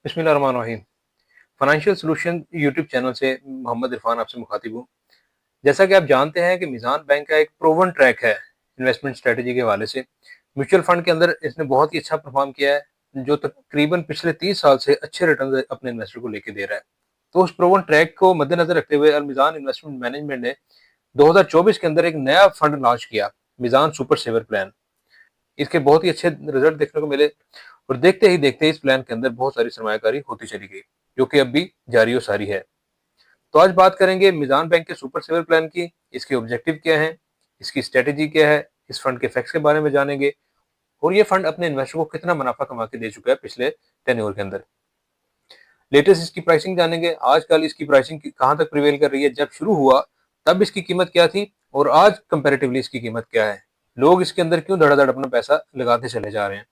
बिस्मिल्लाहिर्रहमानिर्रहीम। Financial solution YouTube channel से मोहम्मद इरफान आपसे मुखातिब हूँ। जैसा कि आप जानते हैं कि मीज़ान बैंक का एक प्रूवन ट्रैक है इन्वेस्टमेंट स्ट्रेटजी के हवाले से। म्यूचुअल फंड के अंदर इसने बहुत ही अच्छा परफॉर्म किया है, जो तकरीबन पिछले 30 साल से अच्छे रिटर्न अपने इन्वेस्टर को लेके दे रहा है। तो उस प्रूवन ट्रैक को मद्देनजर रखते हुए मीज़ान इन्वेस्टमेंट मैनेजमेंट ने 2024 के अंदर एक नया फंड लॉन्च किया, मीज़ान सुपर सेवर प्लान। इसके बहुत ही अच्छे रिजल्ट देखने को मिले और देखते ही देखते इस प्लान के अंदर बहुत सारी सरमायाकारी होती चली गई, जो कि अब भी जारी और सारी है। तो आज बात करेंगे मीज़ान बैंक के सुपर सेवर प्लान की, इसके ऑब्जेक्टिव क्या हैं, इसकी स्ट्रेटेजी क्या है, इस फंड के फैक्ट्स के बारे में जानेंगे और ये फंड अपने इन्वेस्टर को कितना मुनाफा कमा के दे चुका है पिछले टेन्योर के अंदर। लेटेस्ट इसकी प्राइसिंग जानेंगे, आजकल इसकी प्राइसिंग कहाँ तक प्रिवेल कर रही है, जब शुरू हुआ तब इसकी कीमत क्या थी और आज कंपेरेटिवली इसकी कीमत क्या है, लोग इसके अंदर क्यों धड़ाधड़ अपना पैसा लगाते चले जा रहे हैं।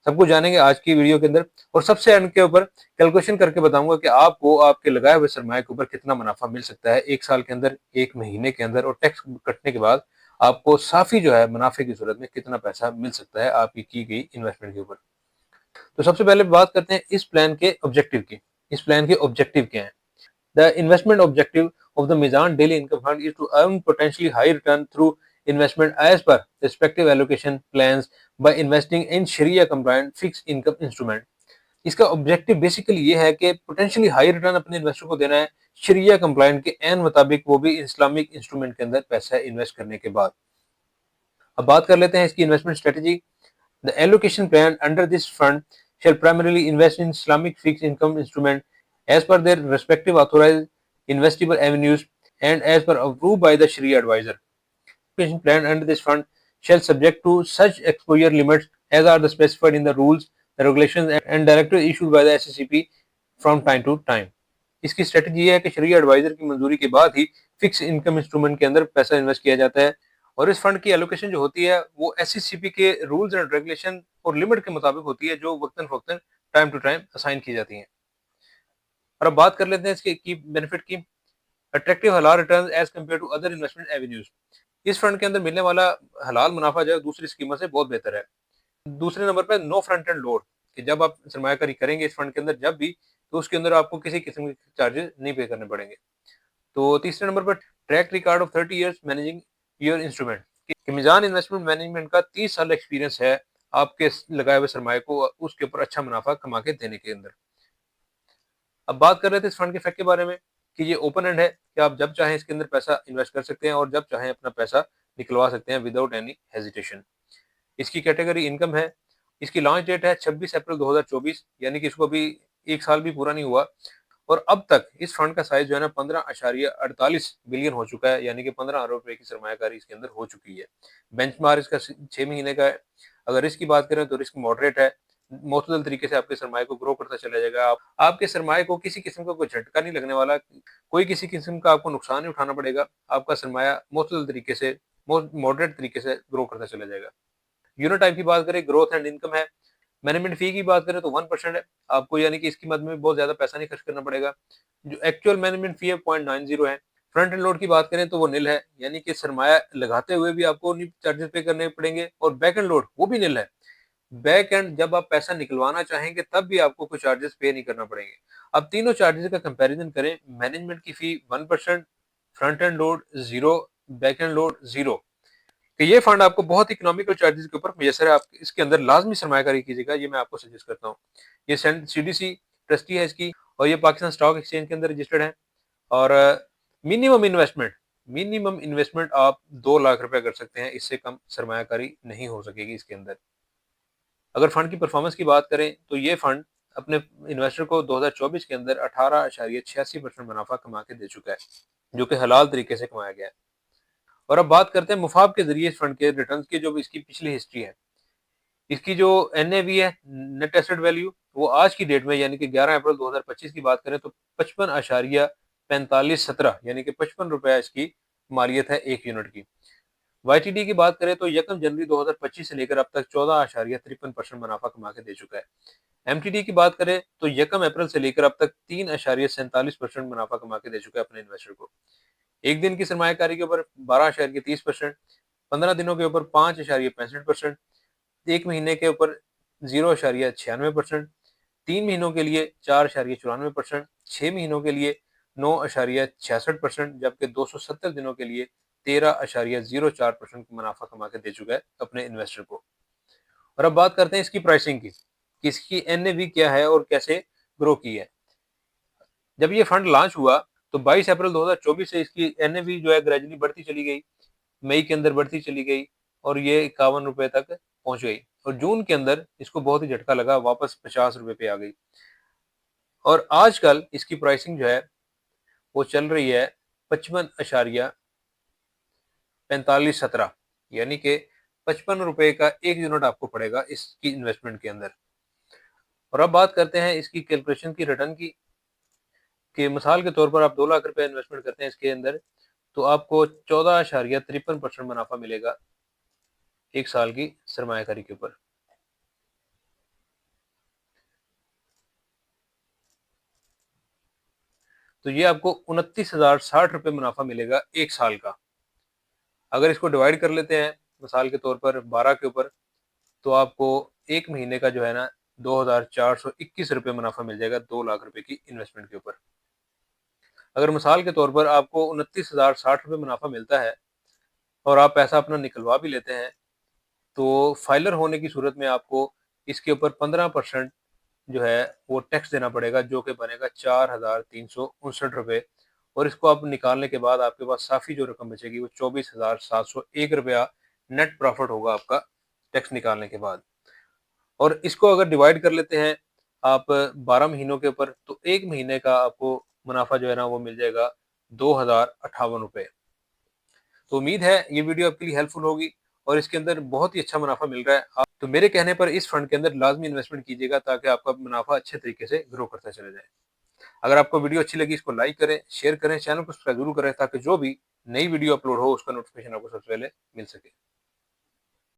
सब कुछ जानेंगे आज की वीडियो के अंदर और सबसे एंड के ऊपर कैलकुलेशन करके बताऊंगा कि आपको आपके लगाए हुए सरमाए के ऊपर कितना मुनाफा मिल सकता है एक साल के अंदर, एक महीने के अंदर और टैक्स कटने के बाद आपको साफी जो है मुनाफे की सूरत में कितना पैसा मिल सकता है आपकी की गई इन्वेस्टमेंट के ऊपर। तो सबसे पहले बात करते हैं इस प्लान के ऑब्जेक्टिव की। इस प्लान के ऑब्जेक्टिव क्या है? The investment objective of the Mizan Daily Income Fund is to earn potentially high return through investment as per respective allocation plans by investing in Sharia compliant fixed income instrument। इसका objective basically ये है कि potentially high return अपने investor को देना है शरिया compliant के N मुताबिक, वो भी इस्लामिक इंस्ट्रूमेंट के अंदर पैसा इन्वेस्ट करने के बाद। अब बात कर लेते हैं इसकी investment strategy. The allocation plan under this fund shall primarily invest in Islamic fixed income instrument as per their respective authorized investable avenues and as per approved by the Sharia advisor. Allocation plan under this fund shall subject to such exposure limits as are the specified in the rules, the regulations and directives issued by the SCCP from time to time। इसकी strategy ये है कि शरिया adviser की मंजूरी के बाद ही fix income instrument के अंदर पैसा इन्वेस्ट किया जाता है और इस फंड की एलोकेशन जो होती है वो एससीसीपी के रूल्स एंड रेगुलेशन और लिमिट के मुताबिक होती है, जो वक्तन फवक्तन टाइम टू टाइम असाइन की जाती हैं। और अब बात कर लेते हैं इसके की बेनिफिट की। अट्रैक्टिव हलाल return as compare to other investment avenues. इस फंड के अंदर मिलने वाला हलाल मुनाफा जो है दूसरी स्कीमों से बहुत बेहतर है। दूसरे नंबर पर नो फ्रंट एंड लोड, कि जब आप सरमायाकारी करेंगे इस फंड के अंदर जब भी, तो उसके अंदर आपको किसी किस्म के चार्जेस नहीं पे करने पड़ेंगे। तो तीसरे नंबर पर track record of 30 years managing your instrument, कि मिजान इन्वेस्टमेंट मैनेजमेंट का 30 साल एक्सपीरियंस है आपके लगाए हुए सरमाए को उसके ऊपर अच्छा मुनाफा कमा के देने के अंदर। अब बात कर रहे थे इस फंड के फैक्ट के बारे में कि ये ओपन एंड है, कि आप जब चाहें इसके अंदर पैसा इन्वेस्ट कर सकते हैं और जब चाहें अपना पैसा निकलवा सकते हैं विदाउट एनी हेजिटेशन। इसकी कैटेगरी इनकम है। इसकी लॉन्च डेट है 26 अप्रैल 2024, यानी कि इसको अभी एक साल भी पूरा नहीं हुआ और अब तक इस फंड का साइज जो है ना 15.48 बिलियन हो चुका है, यानी कि 15 अरब रुपए की सरमायाकारी इसके अंदर हो चुकी है। बेंचमार्क इसका 6 महीने का है। अगर रिस्क की बात करें तो रिस्क मॉडरेट है, मुतदल तरीके से आपके सरमाए को ग्रो करता चला जाएगा। आपके सरमाए को किसी किस्म का कोई झटका नहीं लगने वाला, कोई किसी किस्म का आपको नुकसान नहीं उठाना पड़ेगा। आपका सरमाया मुतदल तरीके से मॉडरेट तरीके से ग्रो करता चला जाएगा। यूनिट टाइप की बात करें ग्रोथ एंड इनकम है। मैनेजमेंट फी की बात करें तो 1% है आपको, यानी कि इसकी मद में बहुत ज्यादा पैसा नहीं खर्च करना पड़ेगा। जो एक्चुअल मैनेजमेंट फी है 0.90 है। फ्रंट एंड लोड की बात करें तो वो निल है, यानी कि सरमाया लगाते हुए भी आपको चार्जेस पे करने पड़ेंगे और बैक एंड लोड वो भी निल है। बैक एंड जब आप पैसा निकलवाना चाहेंगे तब भी आपको कोई चार्जेस पे नहीं करना पड़ेंगे। अब तीनों चार्जेस का कंपैरिजन करें, मैनेजमेंट की फी 1%, front end load 0, back and load 0। कि ये फंड आपको बहुत इकोनॉमिकल चार्जेस के ऊपर मुयसर है। आप इसके अंदर लाजमी सरमायाकारी कीजिएगा, ये मैं आपको सजेस्ट करता हूँ। ये सीडीसी ट्रस्टी है इसकी और ये पाकिस्तान स्टॉक एक्सचेंज के अंदर रजिस्टर्ड है। और मिनिमम इन्वेस्टमेंट आप 2 लाख रुपए कर सकते हैं, इससे कम सरमायाकारी नहीं हो सकेगी इसके अंदर। अगर फंड की परफॉर्मेंस की बात करें तो ये फंड अपने इन्वेस्टर को 2024 के अंदर 18.86% मुनाफा कमा के दे चुका है, जो कि हलाल तरीके से कमाया गया है। और अब बात करते हैं मुफाब के जरिए इस फंड के रिटर्न की, जो इसकी पिछली हिस्ट्री है। इसकी जो एनएवी है, नेट एसेट वैल्यू, वो आज की डेट में यानी कि 11 अप्रैल 2025 की बात करें तो 55.4517 यानी कि 55 रुपया इसकी मालियत है एक यूनिट की। वाईटीडी की बात करें तो 1 जनवरी 2025 से लेकर अब तक 14.53% मुनाफा कमा के दे चुका है। एमटीडी की बात करें तो 1 अप्रैल से लेकर अब तक 3.47% मुनाफा कमा के दे चुका है अपने इन्वेस्टर को। एक दिन की सरमायाकारी के ऊपर 12.30%, 15 दिनों के ऊपर 5.65%, एक महीने के ऊपर 0.96%, 3 महीनों के लिए 4.94%, 6 महीनों के लिए 9.66%, जबकि 270 दिनों के लिए 13.04% मुनाफा कमा के दे चुका है अपने इन्वेस्टर को। और अब बात करते हैं इसकी प्राइसिंग की, कि इसकी एनएवी क्या है और कैसे ग्रो की है। जब ये फंड लॉन्च हुआ तो 22 अप्रैल 2024 से इसकी एनएवी जो है ग्रेजुअली बढ़ती चली गई, मई के अंदर बढ़ती चली गई और ये 51 रुपए तक पहुंच गई, और जून के अंदर इसको बहुत ही झटका लगा, वापस 50 रुपए पे आ गई। और आजकल इसकी प्राइसिंग जो है वो चल रही है 55.4517, यानी कि 55 रुपए का एक यूनिट आपको पड़ेगा इसकी इन्वेस्टमेंट के अंदर। और अब बात करते हैं इसकी कैलकुलेशन की, रिटर्न की, कि मिसाल के तौर पर आप 2 लाख रुपए इन्वेस्टमेंट करते हैं इसके अंदर, तो आपको 14.53% मुनाफा मिलेगा एक साल की सरमायाकारी के ऊपर। तो ये आपको 29,060 रुपए मुनाफा मिलेगा एक साल का। अगर इसको डिवाइड कर लेते हैं मिसाल के तौर पर 12 के ऊपर, तो आपको एक महीने का जो है ना 2,421 रुपए मुनाफा मिल जाएगा 2 लाख रुपए की इन्वेस्टमेंट के ऊपर। अगर मिसाल के तौर पर आपको 29,060 रुपए मुनाफा मिलता है और आप पैसा अपना निकलवा भी लेते हैं, तो फाइलर होने की सूरत में आपको इसके ऊपर 15% जो है वो टैक्स देना पड़ेगा, जो कि बनेगा 4,359 रुपए। और इसको आप निकालने के बाद आपके पास साफी जो रकम बचेगी वो 24,701 रुपया नेट प्रॉफिट होगा आपका टैक्स निकालने के बाद। और इसको अगर डिवाइड कर लेते हैं आप 12 महीनों के ऊपर, तो एक महीने का आपको मुनाफा जो है ना वो मिल जाएगा 2,058 रुपए। तो उम्मीद है ये वीडियो आपके लिए हेल्पफुल होगी और इसके अंदर बहुत ही अच्छा मुनाफा मिल रहा है। तो मेरे कहने पर इस फंड के अंदर लाजमी इन्वेस्टमेंट कीजिएगा, ताकि आपका मुनाफा अच्छे तरीके से ग्रो करता चला जाए। अगर आपको वीडियो अच्छी लगी, इसको लाइक करें, शेयर करें, चैनल को सब्सक्राइब जरूर करें, ताकि जो भी नई वीडियो अपलोड हो उसका नोटिफिकेशन आपको सबसे पहले मिल सके।